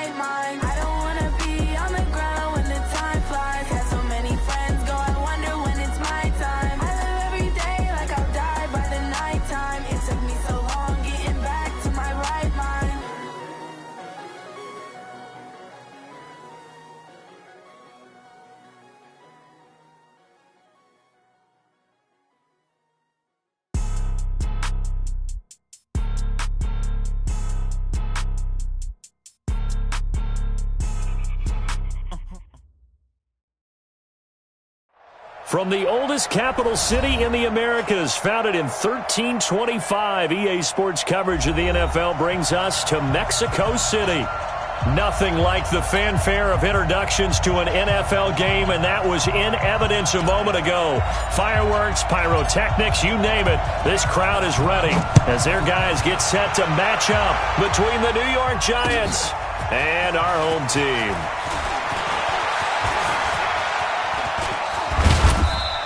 right mind. I don't wanna be on the ground when the time flies. Had so many friends go, I wonder when it's my time. I live every day like I'll die by the nighttime. It took me so long getting back to my right mind. From the oldest capital city in the Americas, founded in 1325, EA Sports coverage of the NFL brings us to Mexico City. Nothing like the fanfare of introductions to an NFL game, and that was in evidence a moment ago. Fireworks, pyrotechnics, you name it. This crowd is ready as their guys get set to match up between the New York Giants and our home team.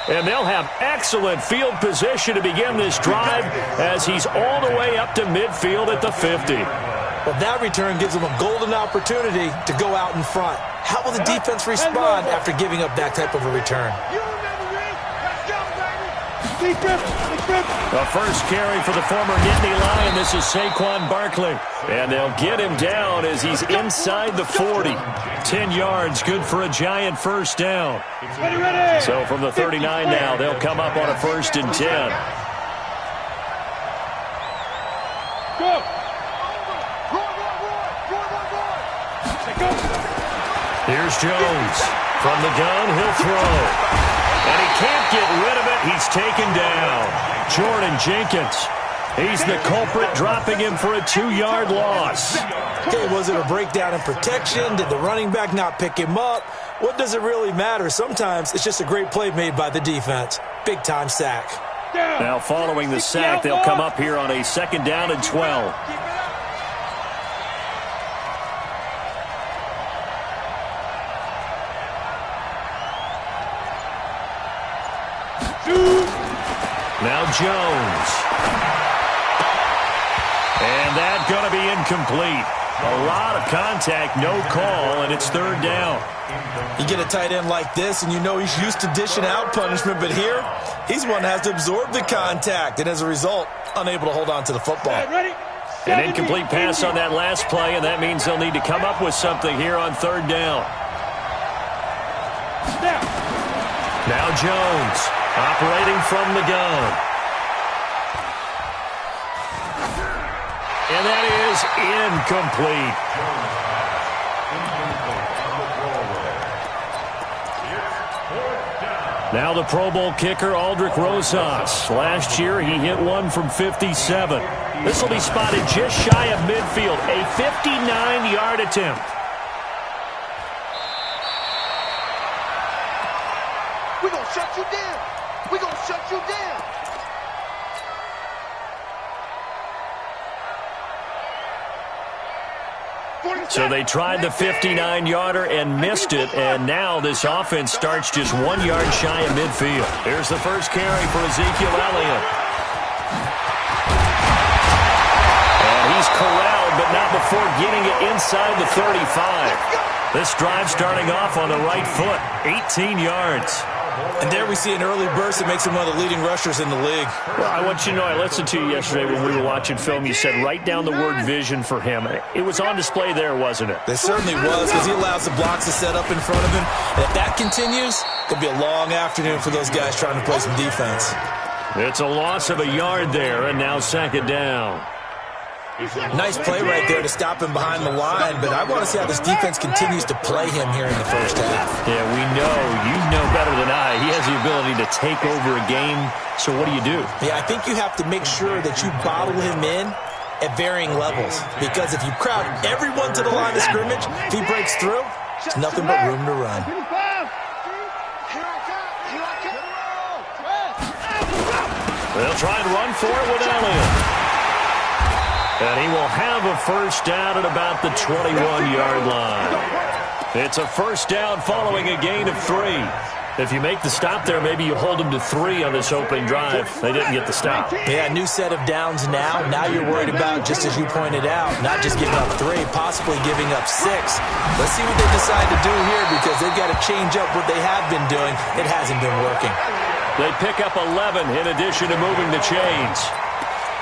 And they'll have excellent field position to begin this drive as he's all the way up to midfield at the 50. Well, that return gives them a golden opportunity to go out in front. How will the defense respond after giving up that type of a return? The first carry for the former Nittany Lion. This is Saquon Barkley. And they'll get him down as he's inside the 40. 10 yards, good for a Giant first down. So from the 39 now, they'll come up on a 1st and 10. Here's Jones. From the gun, he'll throw. And he can't get rid of it. He's taken down. Jordan Jenkins. He's the culprit, dropping him for a 2-yard loss. Okay, was it a breakdown in protection? Did the running back not pick him up? What does it really matter? Sometimes it's just a great play made by the defense. Big-time sack. Now following the sack, they'll come up here on a 2nd down and 12. Now Jones. And that's going to be incomplete. A lot of contact, no call, and it's 3rd down. You get a tight end like this, and you know he's used to dishing out punishment, but here, he's one that has to absorb the contact, and as a result, unable to hold on to the football. An incomplete pass on that last play, and that means they'll need to come up with something here on 3rd down. Now Jones, operating from the gun. And that is incomplete. Now the Pro Bowl kicker, Aldrick Rosas. Last year, he hit one from 57. This will be spotted just shy of midfield. A 59-yard attempt. We're going to shut you down. We're going to shut you down. So they tried the 59-yarder and missed it, and now this offense starts just 1 yard shy of midfield. Here's the first carry for Ezekiel Elliott. And he's corralled, but not before getting it inside the 35. This drive starting off on the right foot, 18 yards. And there we see an early burst that makes him one of the leading rushers in the league. Well, I want you to know, I listened to you yesterday when we were watching film. You said write down the word vision for him. It was on display there, wasn't it? It certainly was, because he allows the blocks to set up in front of him. And if that continues, it could be a long afternoon for those guys trying to play some defense. It's a loss of a yard there, and now 2nd down. Nice play right there to stop him behind the line, but I want to see how this defense continues to play him here in the first half. Yeah, we know. You know better than I. He has the ability to take over a game, so what do you do? Yeah, I think you have to make sure that you bottle him in at varying levels, because if you crowd everyone to the line of scrimmage, if he breaks through, there's nothing but room to run. They'll try and run for it with Elliott. And he will have a first down at about the 21-yard line. It's a first down following a gain of 3. If you make the stop there, maybe you hold them to 3 on this opening drive. They didn't get the stop. Yeah, new set of downs now. Now you're worried about, just as you pointed out, not just giving up 3, possibly giving up 6. Let's see what they decide to do here, because they've got to change up what they have been doing. It hasn't been working. They pick up 11 in addition to moving the chains.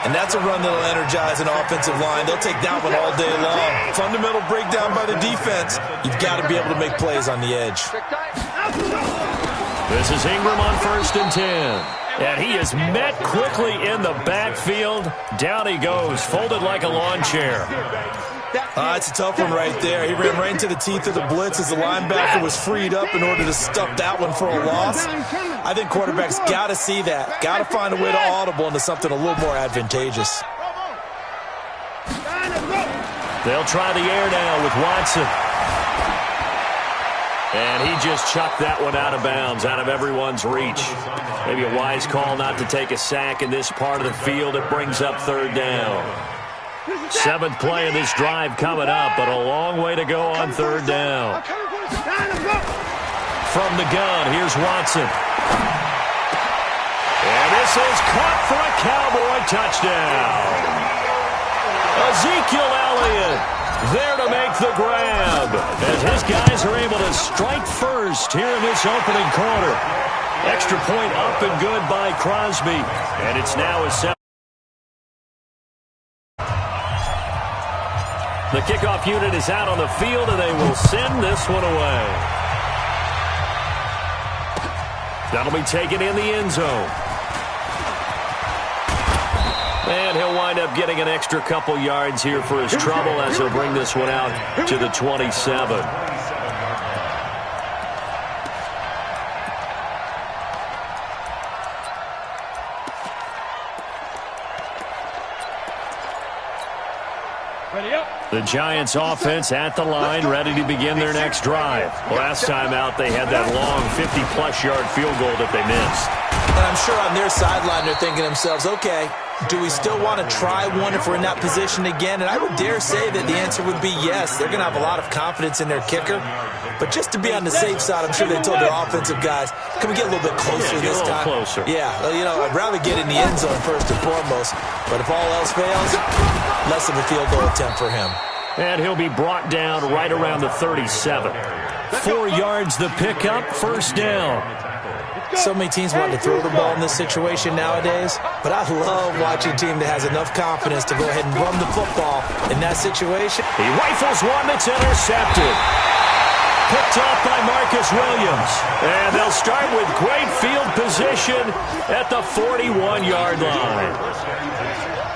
And that's a run that'll energize an offensive line. They'll take that one all day long. Fundamental breakdown by the defense. You've got to be able to make plays on the edge. This is Ingram on 1st and 10. And he is met quickly in the backfield. Down he goes, folded like a lawn chair. It's a tough one right there. He ran right into the teeth of the blitz as the linebacker was freed up in order to stuff that one for a loss. I think quarterbacks got to see that. Got to find a way to audible into something a little more advantageous. They'll try the air now with Watson. And he just chucked that one out of bounds, out of everyone's reach. Maybe a wise call not to take a sack in this part of the field. It brings up 3rd down. 7th play of this drive coming up, but a long way to go on 3rd down. From the gun, here's Watson. And this is caught for a Cowboy touchdown. Ezekiel Elliott there to make the grab, as his guys are able to strike first here in this opening quarter. Extra point up and good by Crosby, and it's now a 7. The kickoff unit is out on the field, and they will send this one away. That'll be taken in the end zone. And he'll wind up getting an extra couple yards here for his trouble as he'll bring this one out to the 27. The Giants offense at the line, ready to begin their next drive. Last time out, they had that long 50-plus yard field goal that they missed. And I'm sure on their sideline they're thinking to themselves, okay, do we still want to try one if we're in that position again? And I would dare say that the answer would be yes. They're going to have a lot of confidence in their kicker. But just to be on the safe side, I'm sure they told their offensive guys, can we get a little bit closer this time? Closer. Yeah, I'd rather get in the end zone first and foremost. But if all else fails, less of a field goal attempt for him. And he'll be brought down right around the 37. 4 yards the pickup, 1st down. So many teams want to throw the ball in this situation nowadays, but I love watching a team that has enough confidence to go ahead and run the football in that situation. He rifles one that's intercepted. Picked off by Marcus Williams. And they'll start with great field position at the 41-yard line.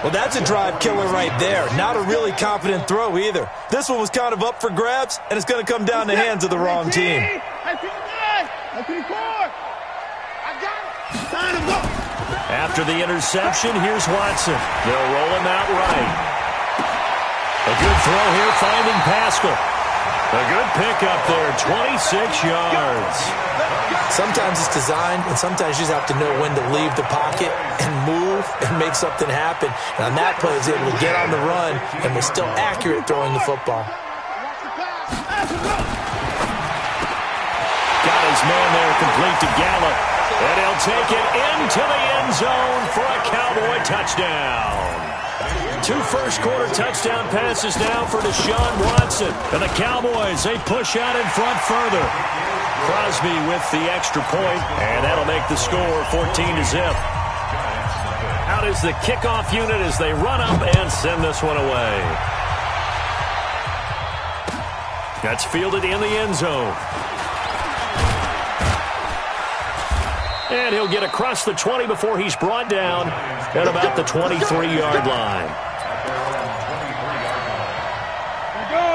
Well, that's a drive killer right there. Not a really confident throw either. This one was kind of up for grabs, and it's going to come down the hands of the wrong team. After the interception, here's Watson. They'll roll him out right. A good throw here, finding Pascal. A good pickup there, 26 yards. Sometimes it's designed, and sometimes you just have to know when to leave the pocket and move and make something happen. And on that play, he was able to get on the run and was still accurate throwing the football. Got his man there, complete to Gallup. And he'll take it into the end zone for a Cowboy touchdown. 2 first-quarter touchdown passes now for Deshaun Watson. And the Cowboys, they push out in front further. Crosby with the extra point, and that'll make the score 14-0. Out is the kickoff unit as they run up and send this one away. That's fielded in the end zone. And he'll get across the 20 before he's brought down at about the 23-yard line.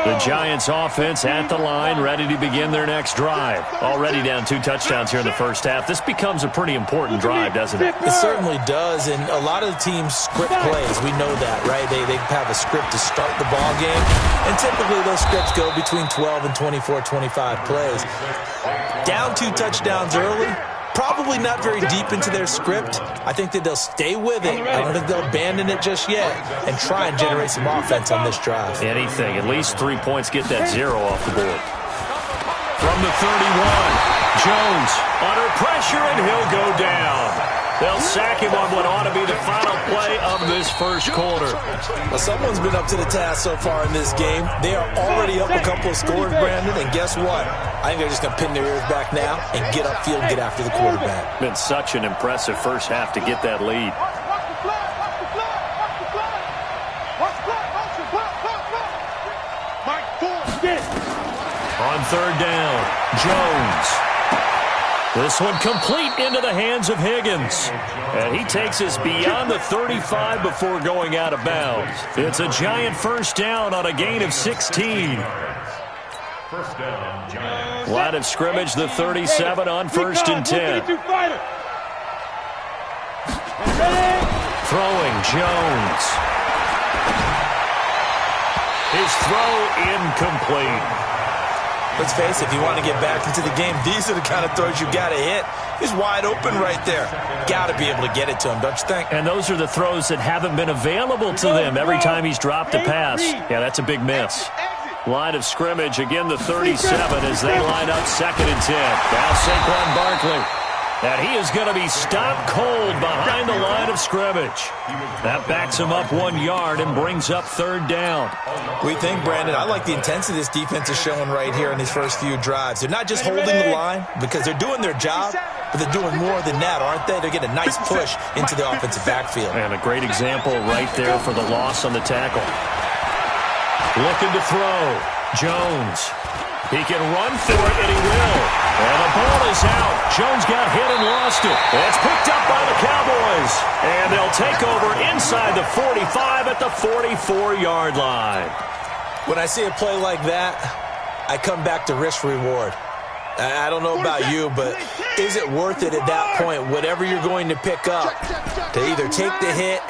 The Giants offense at the line, ready to begin their next drive. Already down 2 touchdowns here in the first half. This becomes a pretty important drive, doesn't it? It certainly does, and a lot of the teams script plays. We know that, right? They have a script to start the ball game, and typically those scripts go between 12 and 24, 25 plays. Down 2 touchdowns early, probably not very deep into their script. I think that they'll stay with it. I don't think they'll abandon it just yet and try and generate some offense on this drive. Anything. At least 3 points, get that 0 off the board. From the 31, Jones under pressure, and he'll go down. They'll sack him on what ought to be the final play of this first quarter. Well, someone's been up to the task so far in this game. They are already up a couple of scores, Brandon, and guess what? I think they're just going to pin their ears back now and get upfield and get after the quarterback. Been such an impressive first half to get that lead. On third down, Jones. This one complete into the hands of Higgins. And he takes us beyond the 35 before going out of bounds. It's a giant first down on a gain of 16. Line of scrimmage, the 37 on 1st and 10. Throwing, Jones. His throw incomplete. Let's face it, if you want to get back into the game, these are the kind of throws you got to hit. He's wide open right there. Got to be able to get it to him, don't you think? And those are the throws that haven't been available to them every time he's dropped a pass. Yeah, that's a big miss. Line of scrimmage, again the 37 as they line up 2nd and 10. Now Saquon Barkley. And he is going to be stopped cold behind the line of scrimmage. That backs him up 1 yard and brings up 3rd down. We think, Brandon, I like the intensity this defense is showing right here in these first few drives. They're not just holding the line because they're doing their job, but they're doing more than that, aren't they? They're getting a nice push into the offensive backfield. And a great example right there for the loss on the tackle. Looking to throw. Jones. He can run for it, and he will. And the ball is out. Jones got hit and lost it. It's picked up by the Cowboys. And they'll take over inside the 45 at the 44-yard line. When I see a play like that, I come back to risk-reward. I don't know about you, but is it worth it at that point, whatever you're going to pick up, to either take the hit,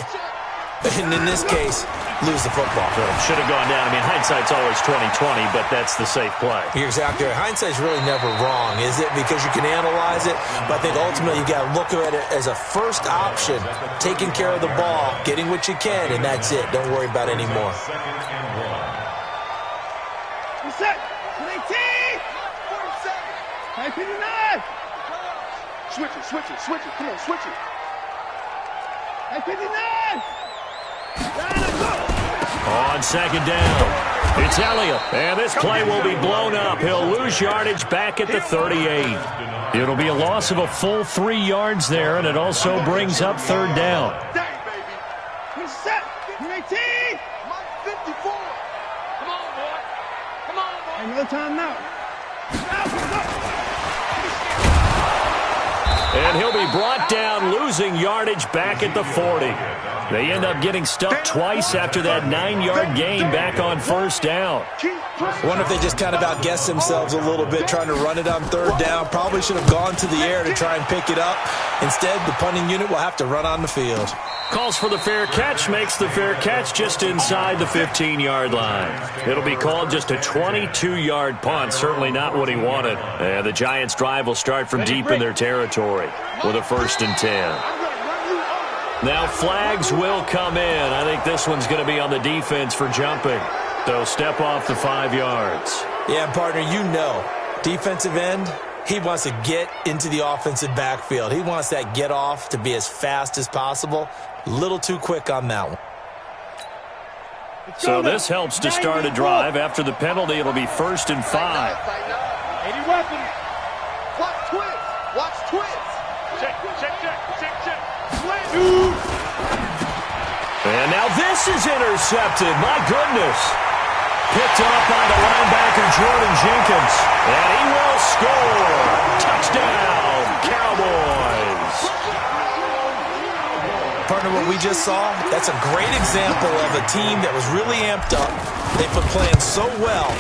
and in this case, lose the football? Should have gone down. I mean, hindsight's always 20/20, but that's the safe play. You're exactly right. Hindsight's really never wrong, is it? Because you can analyze it, but I think ultimately you got to look at it as a first option, taking care of the ball, getting what you can, and that's it. Don't worry about any more. Set. 19. 59. Switch it. Come on, switch it. 59. On 2nd down, it's Elliott, and this play will be blown up. He'll lose yardage back at the 38. It'll be a loss of a full 3 yards there, and it also brings up 3rd down. Set. 19. 54. Come on, boy. Ain't no time now. And he'll be brought down, losing yardage back at the 40. They end up getting stuffed twice after that 9-yard gain back on 1st down. I wonder if they just kind of outguessed themselves a little bit trying to run it on 3rd down. Probably should have gone to the air to try and pick it up. Instead, the punting unit will have to run on the field. Calls for the fair catch, makes the fair catch just inside the 15-yard line. It'll be called just a 22-yard punt, certainly not what he wanted. And the Giants' drive will start from deep in their territory with a 1st and 10. Now flags will come in. I think this one's going to be on the defense for jumping. They'll step off the 5 yards. Yeah, partner, you know, defensive end, he wants to get into the offensive backfield. He wants that get off to be as fast as possible. A little too quick on that one. So this helps to start a drive. After the penalty, it'll be 1st and 5. 80 weapons. Watch twist. Check. And now this is intercepted. My goodness. Picked off by the linebacker, Jordan Jenkins. And he will score. Touchdown, Cowboys. Partner, what we just saw, that's a great example of a team that was really amped up. They put playing so well,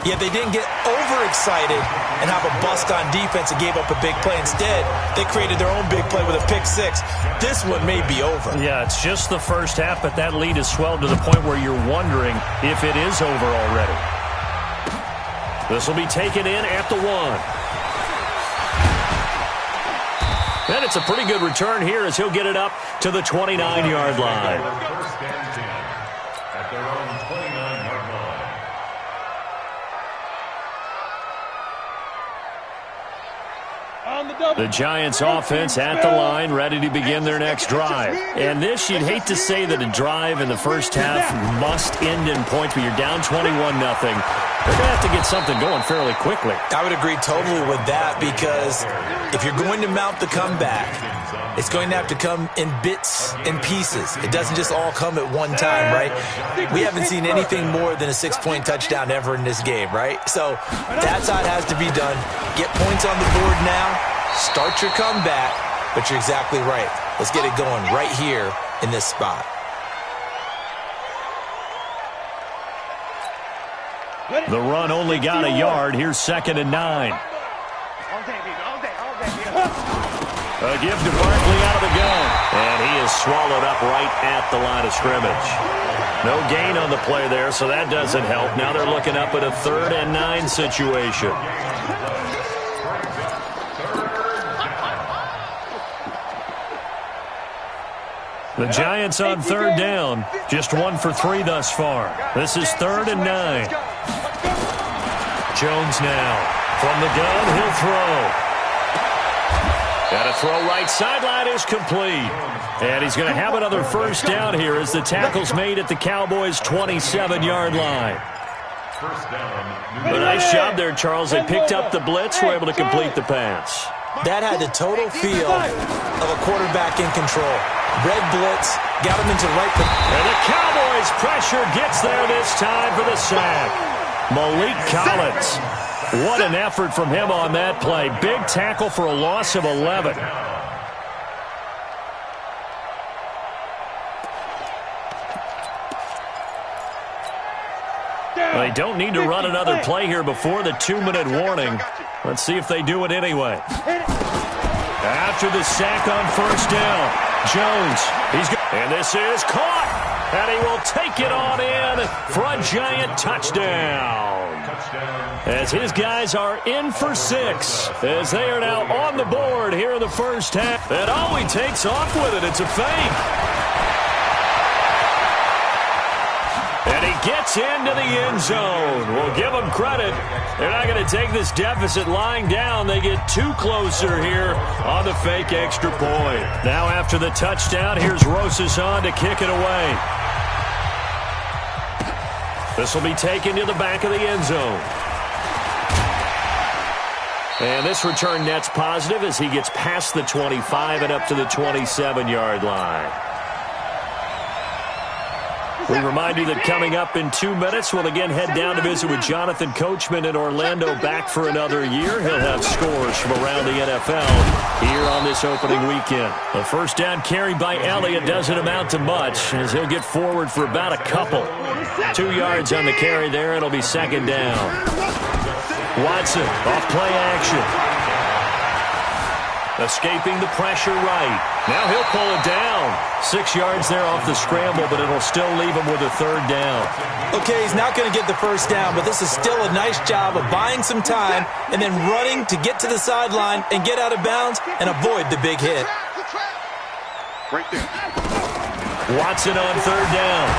yet they didn't get overexcited and have a bust on defense and gave up a big play. Instead, they created their own big play with a pick 6. This one may be over. Yeah, it's just the first half, but that lead has swelled to the point where you're wondering if it is over already. This will be taken in at the 1. And it's a pretty good return here as he'll get it up to the 29-yard line. The Giants offense at the line, ready to begin their next drive. And this, you'd hate to say that a drive in the first half must end in points, but you're down 21-0. They're going to have to get something going fairly quickly. I would agree totally with that, because if you're going to mount the comeback, it's going to have to come in bits and pieces. It doesn't just all come at one time, right? We haven't seen anything more than a 6-point touchdown ever in this game, right? So that's how it has to be done. Get points on the board now. Start your comeback, but you're exactly right. Let's get it going right here in this spot. The run only got a yard. Here's 2nd and 9. A give to Barkley out of the gun. And he is swallowed up right at the line of scrimmage. No gain on the play there, so that doesn't help. Now they're looking up at a 3rd and 9 situation. The Giants on 3rd down. Just 1 for 3 thus far. This is 3rd and 9. Jones now. From the gun, he'll throw. And a throw right sideline is complete. And he's going to have another first down here as the tackle's made at the Cowboys' 27-yard line. A nice job there, Charles. They picked up the blitz, were able to complete the pass. That had the total feel of a quarterback in control. Red blitz, got him into the right. And the Cowboys' pressure gets there this time for the sack. Malik Collins. What an effort from him on that play. Big tackle for a loss of 11. They don't need to run another play here before the 2-minute warning. Let's see if they do it anyway. After the sack on first down, Jones. And this is caught. And he will take it on in for a Giant touchdown. As his guys are in for 6. As they are now on the board here in the first half. And oh, he takes off with it. It's a fake. And he gets into the end zone. We'll give them credit. They're not going to take this deficit lying down. They get 2 closer here on the fake extra point. Now after the touchdown, here's Rosas on to kick it away. This will be taken to the back of the end zone. And this return net's positive as he gets past the 25 and up to the 27-yard line. We remind you that coming up in 2 minutes, we'll again head down to visit with Jonathan Coachman in Orlando, back for another year. He'll have scores from around the NFL here on this opening weekend. The first down carry by Elliott doesn't amount to much, as he'll get forward for about a couple. 2 yards on the carry there. It'll be 2nd down. Watson off play action. Escaping the pressure right. Now he'll pull it down. 6 yards there off the scramble, but it'll still leave him with a 3rd down. Okay, he's not going to get the first down, but this is still a nice job of buying some time and then running to get to the sideline and get out of bounds and avoid the big hit. Right there. Watson on 3rd down.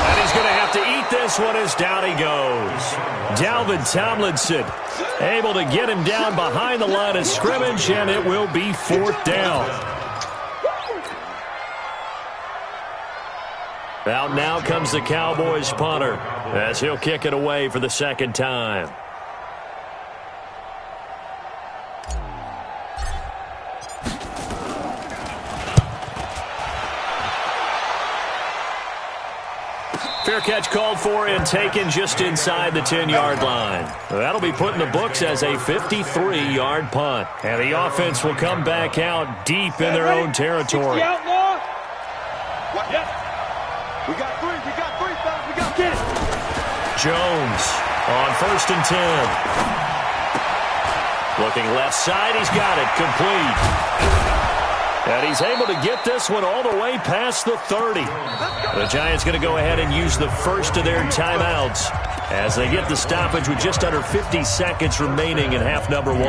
And he's going to have to eat this one as down he goes. Dalvin Tomlinson able to get him down behind the line of scrimmage, and it will be 4th down. Out now comes the Cowboys punter as he'll kick it away for the 2nd time. Fair catch called for and taken just inside the 10-yard line. That'll be put in the books as a 53-yard punt. And the offense will come back out deep in their own territory. We got 3. We got 3, fellas. We got 10. Jones on 1st and 10. Looking left side. He's got it. Complete. And he's able to get this one all the way past the 30. The Giants going to go ahead and use the first of their timeouts as they get the stoppage with just under 50 seconds remaining in half number 1.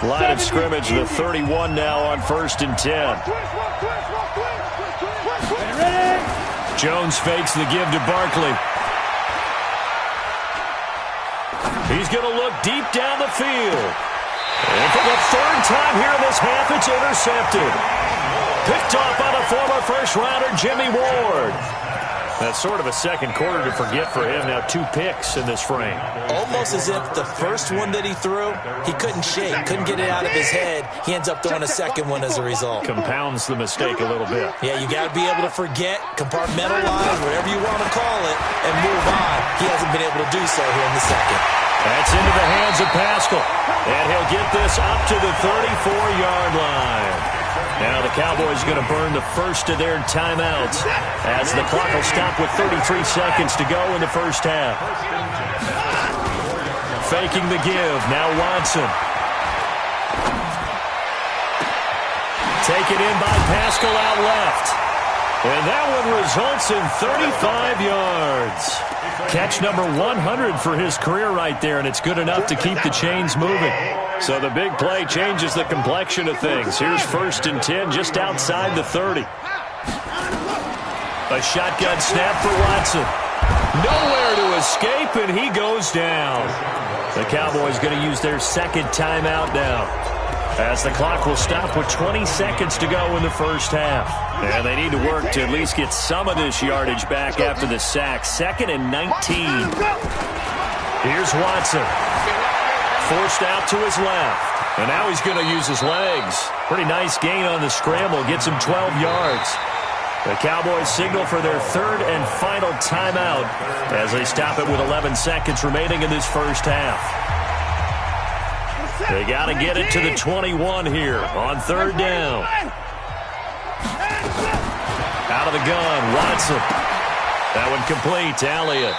Line of scrimmage, the 31 now on 1st and 10. Jones fakes the give to Barkley. He's going to look deep down the field. And for the third time here in this half, it's intercepted. Picked off by the former first-rounder Jimmy Ward. That's sort of a second quarter to forget for him. Now 2 picks in this frame. Almost as if the first one that he threw, he couldn't shake, couldn't get it out of his head. He ends up throwing a second one as a result. Compounds the mistake a little bit. Yeah, you got to be able to forget, compartmentalize, whatever you want to call it, and move on. He hasn't been able to do so here in the second. That's into the hands of Pascal. And he'll get this up to the 34-yard line. Now the Cowboys going to burn the first of their timeouts as the clock will stop with 33 seconds to go in the first half. Faking the give. Now Watson. Taken in by Pascal out left. And that one results in 35 yards. Catch number 100 for his career right there, and it's good enough to keep the chains moving. So the big play changes the complexion of things. Here's 1st and 10 just outside the 30. A shotgun snap for Watson. Nowhere to escape, and he goes down. The Cowboys going to use their second timeout now, as the clock will stop with 20 seconds to go in the first half. And they need to work to at least get some of this yardage back after the sack. 2nd and 19. Here's Watson. Forced out to his left. And now he's going to use his legs. Pretty nice gain on the scramble. Gets him 12 yards. The Cowboys signal for their 3rd and final timeout as they stop it with 11 seconds remaining in this first half. They got to get it to the 21 here on 3rd down. Out of the gun, Watson. That one complete to Elliott.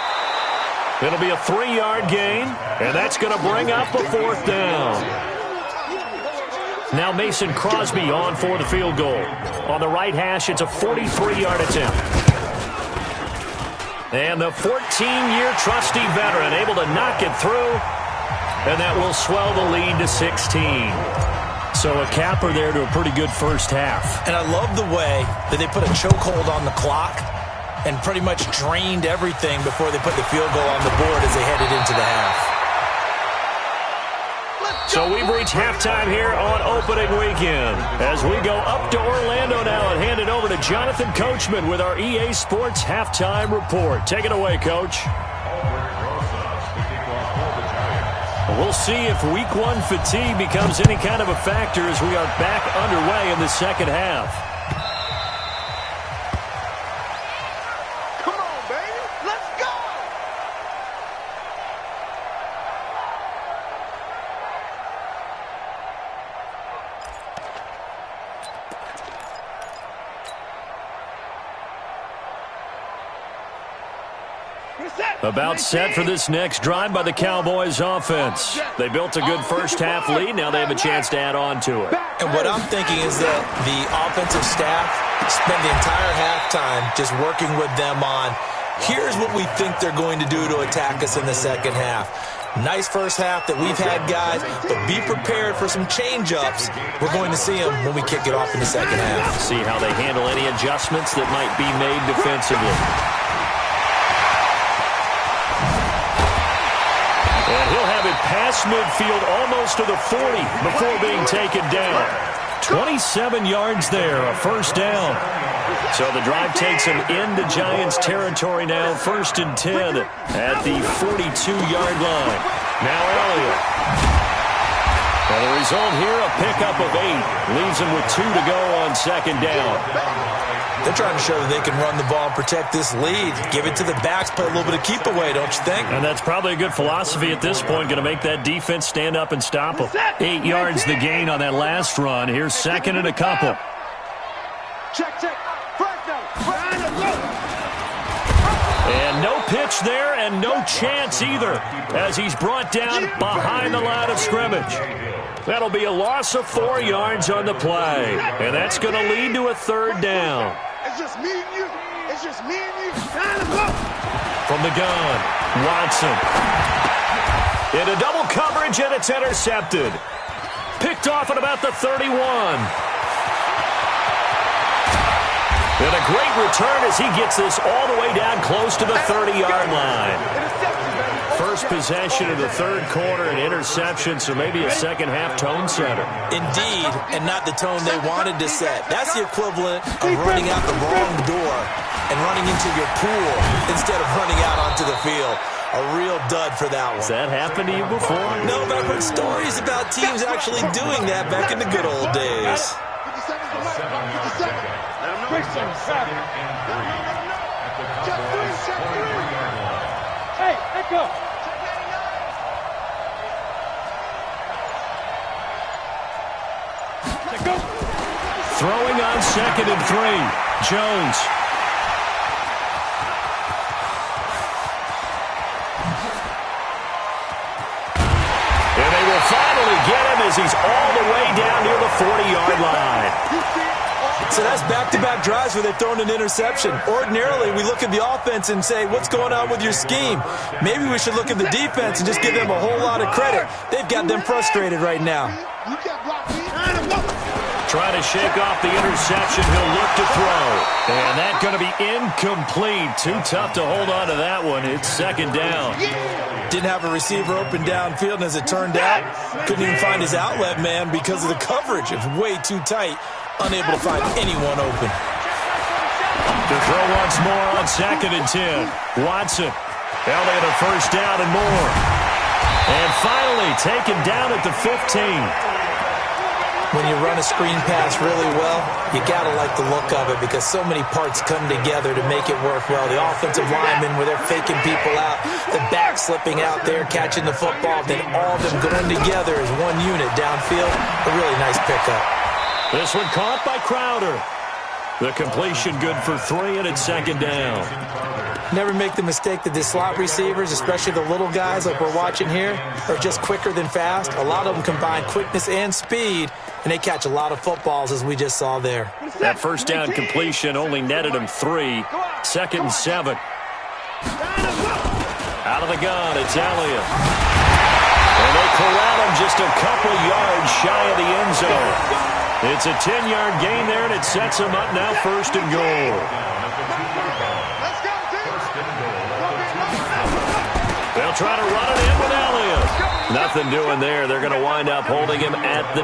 It'll be a 3-yard gain, and that's going to bring up a 4th down. Now Mason Crosby on for the field goal. On the right hash, it's a 43-yard attempt. And the 14-year trusty veteran able to knock it through. And that will swell the lead to 16. So a capper there to a pretty good first half. And I love the way that they put a chokehold on the clock and pretty much drained everything before they put the field goal on the board as they headed into the half. So we've reached halftime here on opening weekend. As we go up to Orlando now and hand it over to Jonathan Coachman with our EA Sports Halftime Report. Take it away, Coach. We'll see if Week 1 fatigue becomes any kind of a factor as we are back underway in the second half. Come on, baby. Let's go. About set for this next drive by the Cowboys offense. They built a good first half lead. Now they have a chance to add on to it. And what I'm thinking is that the offensive staff spent the entire halftime just working with them on, here's what we think they're going to do to attack us in the second half. Nice first half that we've had, guys, but be prepared for some change-ups. We're going to see them when we kick it off in the second half. See how they handle any adjustments that might be made defensively. And he'll have it past midfield almost to the 40 before being taken down. 27 yards there, a first down. So the drive takes him into Giants territory now, 1st and 10 at the 42-yard line. Now Elliott. And the result here, a pickup of 8. Leaves him with 2 to go on 2nd down. They're trying to show that they can run the ball and protect this lead. Give it to the backs, play a little bit of keep away, don't you think? And that's probably a good philosophy at this point. Going to make that defense stand up and stop them. 8 yards the gain on that last run. Here's 2nd and a couple. Check. And no pitch there and no chance either as he's brought down behind the line of scrimmage. That'll be a loss of 4 yards on the play. And that's going to lead to a 3rd down. It's just me and you. It's just me and you. From the gun, Watson. Into double coverage, and it's intercepted. Picked off at about the 31. And a great return as he gets this all the way down close to the 30-yard line. 1st first possession of the third quarter, an interception, so maybe a second-half tone setter. Indeed, and not the tone they wanted to set. That's the equivalent of running out the wrong door and running into your pool instead of running out onto the field. A real dud for that one. Has that happened to you before? No, but I've heard stories about teams actually doing that back in the good old days. 57. Hey, let go. Let go. Throwing on 2nd and 3. Jones. And they will finally get him as he's all the way down near the 40-yard line. So that's back-to-back drives where they've thrown an interception. Ordinarily, we look at the offense and say, what's going on with your scheme? Maybe we should look at the defense and just give them a whole lot of credit. They've got them frustrated right now. Trying to shake off the interception. He'll look to throw. And that's going to be incomplete. Too tough to hold on to that one. It's 2nd down. Didn't have a receiver open downfield, and as it turned out, couldn't even find his outlet man because of the coverage. It was way too tight. Unable to find anyone open. To throw once more on 2nd and 10. Watson. Elliott a first down and more. And finally taken down at the 15. When you run a screen pass really well, you got to like the look of it because so many parts come together to make it work well. The offensive linemen, where they're faking people out, the back slipping out there, catching the football, then all of them going together as one unit downfield. A really nice pickup. This one caught by Crowder. The completion good for 3, and it's 2nd down. Never make the mistake that the slot receivers, especially the little guys like we're watching here, are just quicker than fast. A lot of them combine quickness and speed, and they catch a lot of footballs, as we just saw there. That first down completion only netted him 3. 2nd and 7. Out of the gun, it's Elliott. And they corral him just a couple yards shy of the end zone. It's a 10-yard gain there, and it sets him up now 1st and goal. They'll try to run it in with Elliott. Nothing doing there. They're going to wind up holding him at the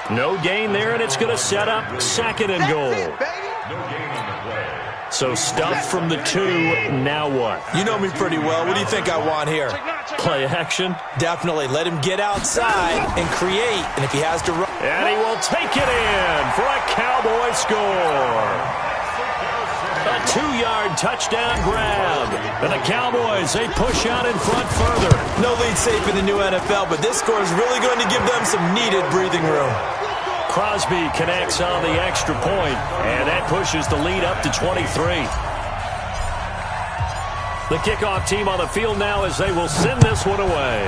2. No gain there, and it's going to set up 2nd and goal. So stuff from the 2. Now what? You know me pretty well. What do you think I want here? Play action? Definitely. Let him get outside and create. And if he has to run. And he will take it in for a Cowboy score. A 2-yard touchdown grab. And the Cowboys, they push out in front further. No lead safe in the new NFL, but this score is really going to give them some needed breathing room. Crosby connects on the extra point, and that pushes the lead up to 23. The kickoff team on the field now as they will send this one away.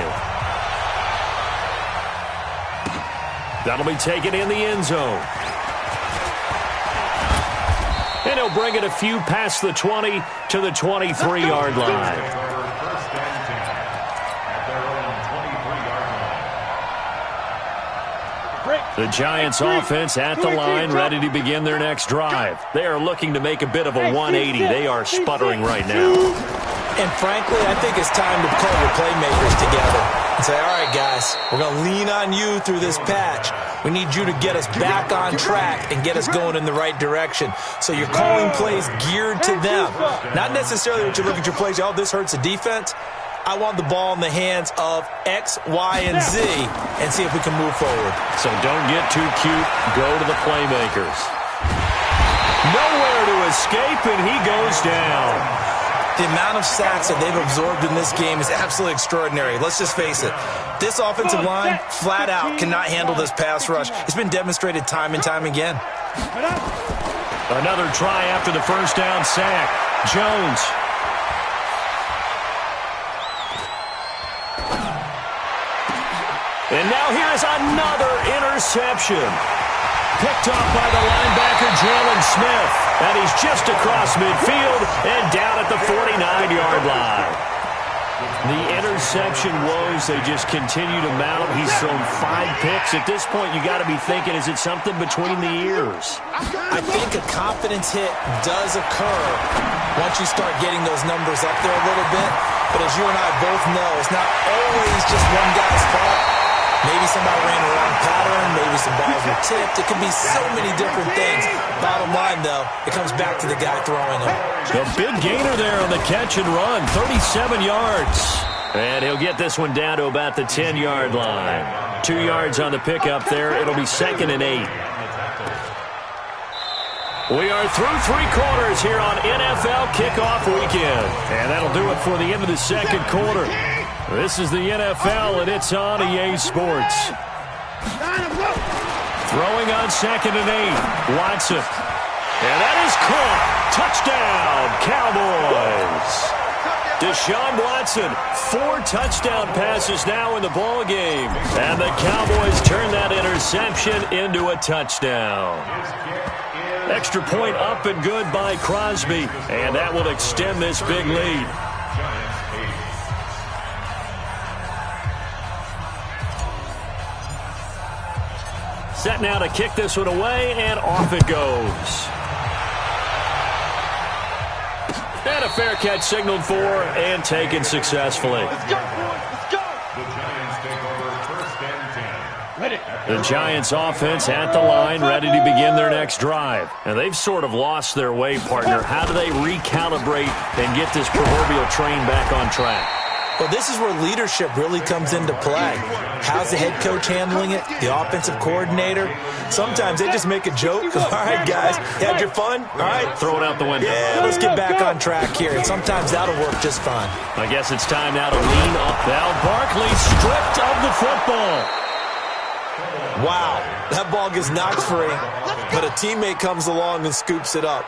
That'll be taken in the end zone. And he'll bring it a few past the 20 to the 23-yard line. The Giants offense at the line, ready to begin their next drive. They are looking to make a bit of a 180. They are sputtering right now. And frankly, I think it's time to call your playmakers together and say, all right, guys, we're going to lean on you through this patch. We need you to get us back on track and get us going in the right direction. So you're calling plays geared to them. Not necessarily what you look at your plays, oh, this hurts the defense. I want the ball in the hands of X, Y, and Z and see if we can move forward. So don't get too cute. Go to the playmakers. Nowhere to escape, and he goes down. The amount of sacks that they've absorbed in this game is absolutely extraordinary. Let's just face it. This offensive line, flat out, cannot handle this pass rush. It's been demonstrated time and time again. Another try after the first down sack. Jones. And now here is another interception. Picked off by the linebacker, Jalen Smith. And he's just across midfield and down at the 49-yard line. The interception woes, they just continue to mount. He's thrown 5 picks. At this point, you got to be thinking, is it something between the ears? I think a confidence hit does occur once you start getting those numbers up there a little bit. But as you and I both know, it's not always just one guy's fault. Maybe somebody ran a wrong pattern. Maybe some balls were tipped. It could be so many different things. Bottom line, though, it comes back to the guy throwing them. The big gainer there on the catch and run, 37 yards. And he'll get this one down to about the 10-yard line. 2 yards on the pickup there. It'll be 2nd and 8. We are through 3 quarters here on NFL Kickoff Weekend. And that'll do it for the end of the second quarter. This is the NFL, and it's on EA Sports. Throwing on 2nd and 8. Watson. And that is caught. Touchdown, Cowboys. Deshaun Watson, 4 touchdown passes now in the ball game. And the Cowboys turn that interception into a touchdown. Extra point up and good by Crosby. And that will extend this big lead. Set now to kick this one away, and off it goes. And a fair catch signaled for and taken successfully. Let's go, boys. Let's go. The Giants offense at the line, ready to begin their next drive. And they've sort of lost their way, partner. How do they recalibrate and get this proverbial train back on track? Well, this is where leadership really comes into play. How's the head coach handling it? The offensive coordinator? Sometimes they just make a joke. All right, guys, you had your fun? All right. Throw it out the window. Yeah, let's get back on track here. And sometimes that'll work just fine. I guess it's time now to lean up. Now Barkley stripped of the football. Wow, that ball gets knocked free, but a teammate comes along and scoops it up.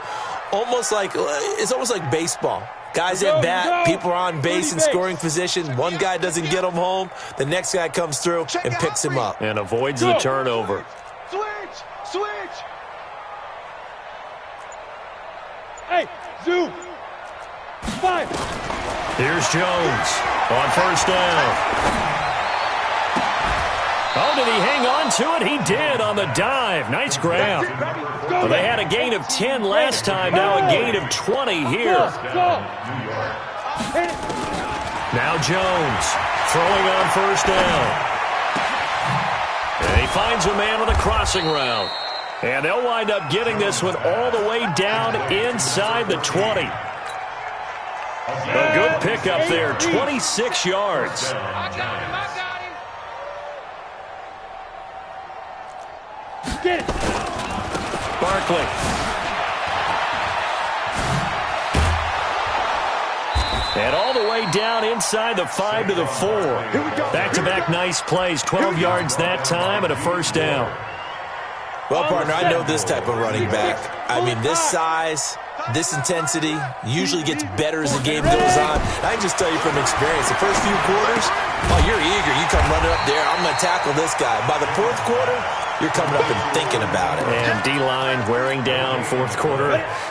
It's almost like baseball. Guys at bat, people are on base in scoring position. One guy doesn't get him home. The next guy comes through and picks him up. And avoids the turnover. Switch. Hey, zoom. 5. Here's Jones on first down. Oh, did he hang on to it? He did on the dive. Nice grab. Well, they had a gain of 10 last time, now a gain of 20 here. Now Jones throwing on first down. And he finds a man on the crossing route. And they'll wind up getting this one all the way down inside the 20. A good pickup there, 26 yards. Get it. Barkley. And all the way down inside the 5 to the 4. Back-to-back nice plays, 12 yards that time and a first down. Well, partner, I know this type of running back. I mean, this size, this intensity usually gets better as the game goes on. I can just tell you from experience, the first few quarters, you're eager. You come running up there, I'm going to tackle this guy. By the fourth quarter, you're coming up and thinking about it. And D-line wearing down fourth quarter.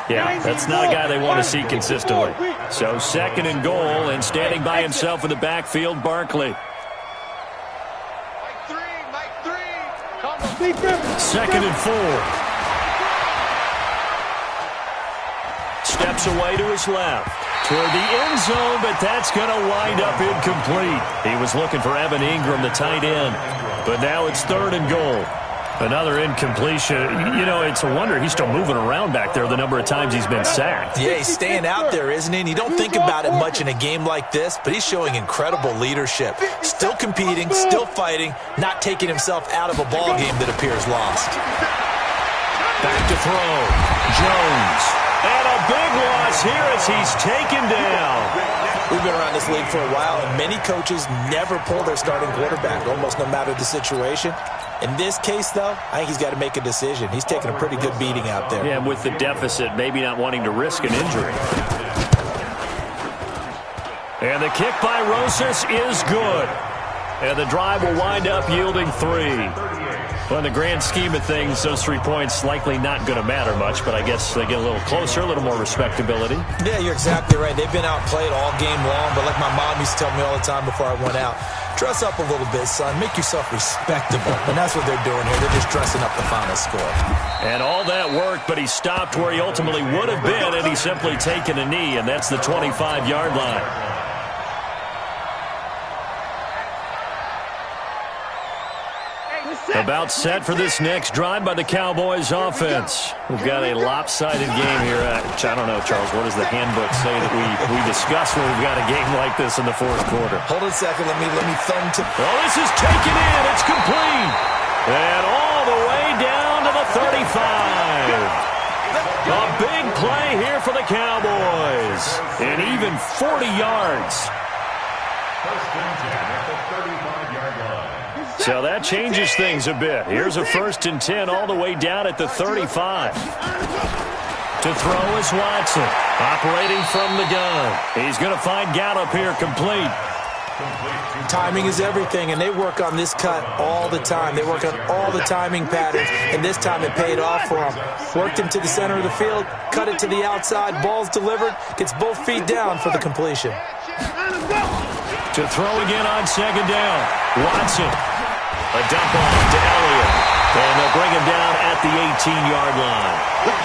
Yeah, that's not a guy they want to see consistently. So 2nd and goal, and standing by himself in the backfield, Barkley. Mike 3. 2nd and 4. Steps away to his left. Toward the end zone, but that's going to wind up incomplete. He was looking for Evan Ingram, the tight end. But now it's 3rd and goal. Another incompletion. You know, it's a wonder he's still moving around back there the number of times he's been sacked. Yeah, he's staying out there, isn't he? And you don't think about it much in a game like this, but he's showing incredible leadership. Still competing, still fighting, not taking himself out of a ball game that appears lost. Back to throw. Jones. And a big loss here as he's taken down. We've been around this league for a while, and many coaches never pull their starting quarterback, almost no matter the situation. In this case, though, I think he's got to make a decision. He's taking a pretty good beating out there. Yeah, with the deficit, maybe not wanting to risk an injury. And the kick by Rosas is good. And the drive will wind up yielding 3. Well, in the grand scheme of things, those 3 points likely not going to matter much, but I guess they get a little closer, a little more respectability. Yeah, you're exactly right. They've been outplayed all game long, but like my mom used to tell me all the time before I went out, dress up a little bit, son. Make yourself respectable. And that's what they're doing here. They're just dressing up the final score. And all that worked, but he stopped where he ultimately would have been, and he's simply taken a knee, and that's the 25-yard line. About set for this next drive by the Cowboys offense. We've got a lopsided game here. I don't know, Charles, what does the handbook say that we discuss when we've got a game like this in the fourth quarter? Hold on a second. Let me thumb to... Oh, this is taken in. It's complete. And all the way down to the 35. A big play here for the Cowboys. And even 40 yards. So that changes things a bit. Here's a 1st and 10 all the way down at the 35. To throw is Watson. Operating from the gun. He's going to find Gallup here complete. Timing is everything, and they work on this cut all the time. They work on all the timing patterns, and this time it paid off for them. Worked him to the center of the field, cut it to the outside, ball's delivered, gets both feet down for the completion. To throw again on 2nd down. Watson. A dump off to Elliott. And they'll bring him down at the 18-yard line.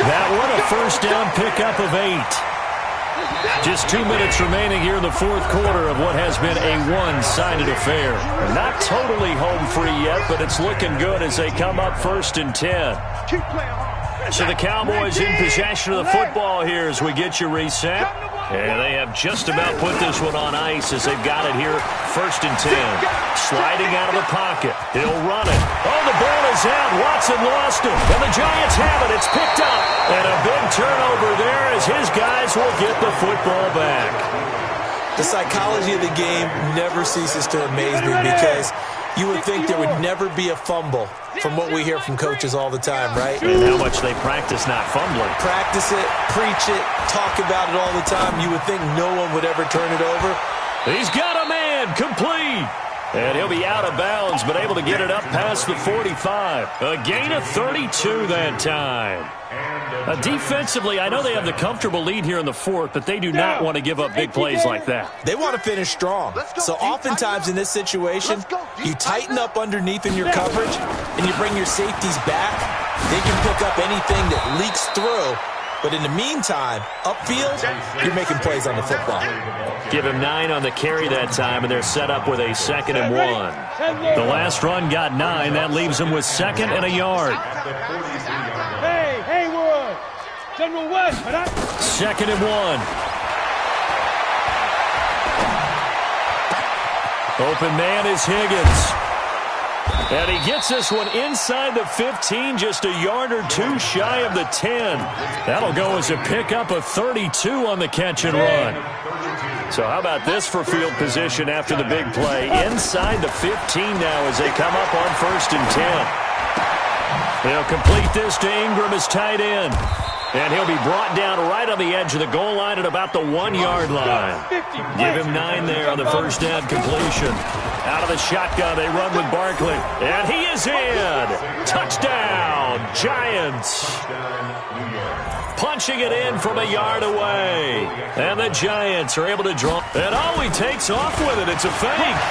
That one a 1st down pickup of 8. Just 2 minutes remaining here in the fourth quarter of what has been a one-sided affair. Not totally home free yet, but it's looking good as they come up 1st and 10. So the Cowboys in possession of the football here as we get you reset. And they have just about put this one on ice as they've got it here 1st and 10. Sliding out of the pocket. He'll run it. Oh, the ball is out. Watson lost it. And the Giants have it. It's picked up. And a big turnover there as his guys will get the football back. The psychology of the game never ceases to amaze me because you would think there would never be a fumble from what we hear from coaches all the time, right? And how much they practice not fumbling. Practice it, preach it, talk about it all the time. You would think no one would ever turn it over. He's got a man complete. And he'll be out of bounds, but able to get it up past the 45. A gain of 32 that time. Defensively, I know they have the comfortable lead here in the fourth, but they do not want to give up big plays like that. They want to finish strong. So oftentimes in this situation, you tighten up underneath in your coverage, and you bring your safeties back. They can pick up anything that leaks through. But in the meantime, upfield, you're making plays on the football. Give him 9 on the carry that time, and they're set up with a 2nd and 1. The last run got 9. That leaves them with 2nd and a yard. Hey, Haywood! General West, 2nd and 1. Open man is Higgins. And he gets this one inside the 15, just a yard or 2 shy of the 10. That'll go as a pickup of 32 on the catch and run. So how about this for field position after the big play? Inside the 15 now as they come up on 1st and 10. They'll complete this to Ingram as tight end. And he'll be brought down right on the edge of the goal line at about the 1-yard line. Give him 9 there on the 1st down completion. Out of the shotgun, they run with Barkley. And he is in. Touchdown, Giants. Punching it in from a yard away. And the Giants are able to draw. And he takes off with it. It's a fake.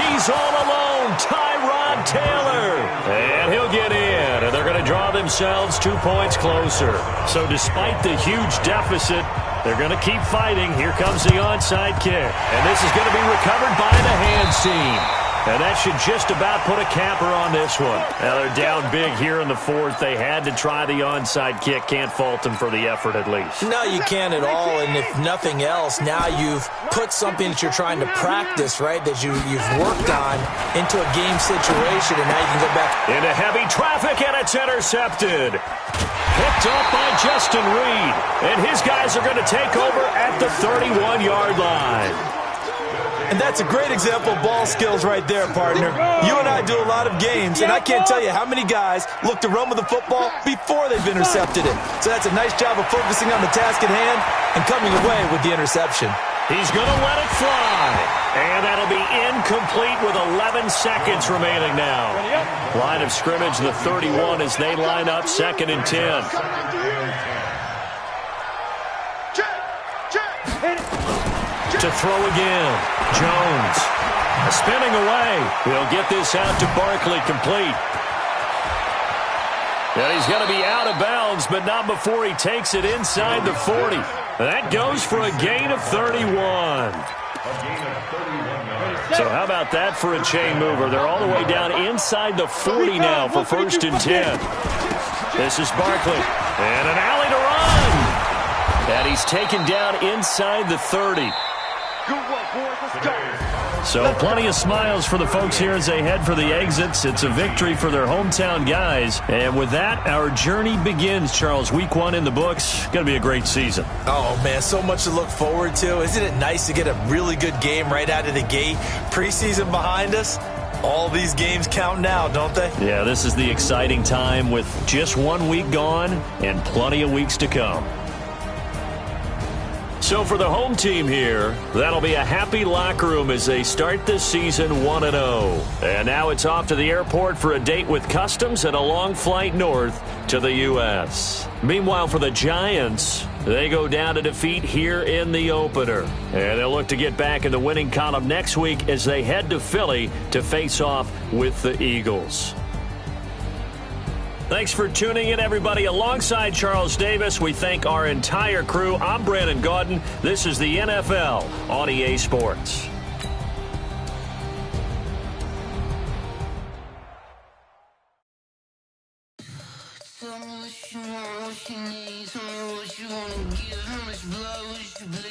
He's all alone. Tyrod Taylor. And he'll get in. And they're going to draw themselves 2 points closer. So despite the huge deficit, they're going to keep fighting. Here comes the onside kick. And this is going to be recovered by the hands team. And that should just about put a capper on this one. Now they're down big here in the fourth. They had to try the onside kick. Can't fault them for the effort at least. No, you can't at all. And if nothing else, now you've put something that you're trying to practice, right, that you've worked on into a game situation. And now you can go back. Into heavy traffic, and it's intercepted. Picked up by Justin Reed. And his guys are going to take over at the 31-yard line. And that's a great example of ball skills right there, partner. You and I do a lot of games, and I can't tell you how many guys look to run with the football before they've intercepted it. So that's a nice job of focusing on the task at hand and coming away with the interception. He's going to let it fly. And that'll be incomplete with 11 seconds remaining now. Line of scrimmage, the 31, as they line up 2nd and 10. To throw again, Jones. Spinning away. He'll get this out to Barkley, complete. And he's going to be out of bounds, but not before he takes it inside the 40. That goes for a gain of 31. So how about that for a chain mover? They're all the way down inside the 40 now for 1st and 10. This is Barkley. And an alley to run. And he's taken down inside the 30. Good work, boys. Let's go. So plenty of smiles for the folks here as they head for the exits. It's a victory for their hometown guys. And with that, our journey begins, Charles. Week 1 in the books. Going to be a great season. Oh, man, so much to look forward to. Isn't it nice to get a really good game right out of the gate? Preseason behind us. All these games count now, don't they? Yeah, this is the exciting time with just 1 week gone and plenty of weeks to come. So for the home team here, that'll be a happy locker room as they start this season 1-0. And now it's off to the airport for a date with Customs and a long flight north to the U.S. Meanwhile, for the Giants, they go down to defeat here in the opener. And they'll look to get back in the winning column next week as they head to Philly to face off with the Eagles. Thanks for tuning in, everybody. Alongside Charles Davis, we thank our entire crew. I'm Brandon Gaudin. This is the NFL on EA Sports. Tell me what you want, what you need. Tell me what you wanna give. How much blood would you bleed?